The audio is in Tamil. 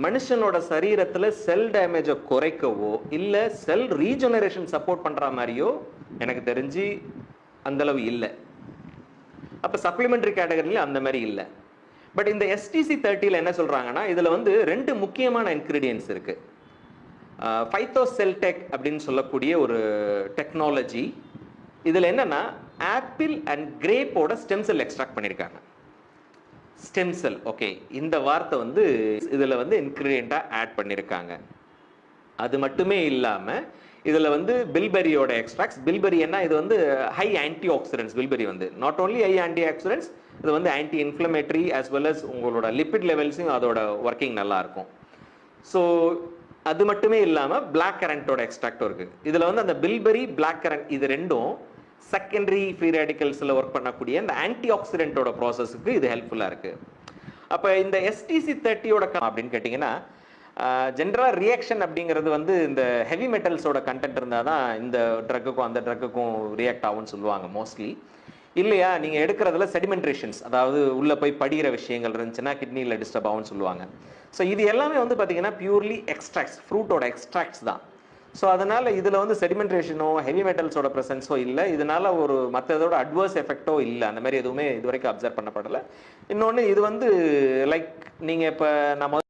மனுஷனோட சரீரத்தில் செல் டேமேஜை குறைக்கவோ இல்லை செல் ரீஜெனரேஷன் சப்போர்ட் பண்ணுற மாதிரியோ எனக்கு தெரிஞ்சு அந்தளவு இல்லை. அப்போ சப்ளிமெண்ட்ரி கேட்டகரியில் அந்த மாதிரி இல்லை. பட் இந்த STC30 என்ன சொல்கிறாங்கன்னா, இதில் வந்து 2 முக்கியமான இன்க்ரீடியன்ஸ் இருக்குது. ஃபைட்டோசெல்டெக் அப்படின்னு சொல்லக்கூடிய ஒரு டெக்னாலஜி. இதில் என்னென்னா, ஆப்பிள் அண்ட் கிரேப்போட ஸ்டெம் செல் எக்ஸ்ட்ராக்ட் பண்ணியிருக்காங்க. ஸ்டெம் செல், ஓகே, இந்த வார்த்தை வந்து இதில் வந்து இன்க்ரீடியண்ட்டாக ஆட் பண்ணியிருக்காங்க. அது மட்டுமே இல்லாமல் இதில் வந்து பில்பெரியோட எக்ஸ்ட்ராக்ட்ஸ். பில்பெரி என்ன, இது வந்து ஹை ஆன்டி ஆக்சிடென்ட்ஸ். பில்பெரி வந்து not only high anti oxidants, இது வந்து anti inflammatory as well as உங்களோட லிப்பிட் லெவல்ஸையும் அதோட ஒர்க்கிங் நல்லாயிருக்கும். ஸோ அது மட்டுமே இல்லாமல் பிளாக் கரண்ட்டோட எக்ஸ்ட்ராக்டும் இருக்குது. இதில் வந்து அந்த பில்பெரி, பிளாக் கரண்ட் இது ரெண்டும் செகண்டரி ஃப்ரீ ரேடிக்கல்ஸில் ஒர்க் பண்ணக்கூடிய இந்த ஆன்டி ஆக்சிடென்ட்டோட ப்ராசஸுக்கு இது ஹெல்ப்ஃபுல்லாக இருக்குது. அப்போ இந்த STC30யோட அப்படின்னு கேட்டிங்கன்னா, ஜென்ரலாக ரியாக்ஷன் அப்படிங்கிறது வந்து இந்த ஹெவி மெட்டல்ஸோட கண்டென்ட் இருந்தால் தான் இந்த ட்ரக்குக்கும் அந்த ட்ரக்குக்கும் ரியாக்ட் ஆகும்னு சொல்லுவாங்க மோஸ்ட்லி. இல்லையா, நீங்கள் எடுக்கிறதுல செடிமெண்ட்ரேஷன்ஸ், அதாவது உள்ளே போய் படிகிற விஷயங்கள் இருந்துச்சுன்னா கிட்னியில் டிஸ்டர்ப் ஆகும்னு சொல்லுவாங்க. ஸோ இது எல்லாமே வந்து பார்த்தீங்கன்னா பியூர்லி எக்ஸ்ட்ராக்ட்ஸ், ஃப்ரூட்டோட எக்ஸ்ட்ராக்ட்ஸ் தான். ஸோ அதனால் இதில் வந்து செடிமெண்ட்ரேஷனோ ஹெவி மெட்டல்ஸோட ப்ரெசன்ஸோ இல்லை. இதனால் ஒரு மற்றதோட அட்வர்ஸ் எஃபெக்டோ இல்லை. அந்த மாதிரி எதுவுமே இது வரைக்கும் அப்சர்வ் பண்ணப்படலை. இன்னொன்று, இது வந்து லைக் நீங்கள் இப்போ நம்ம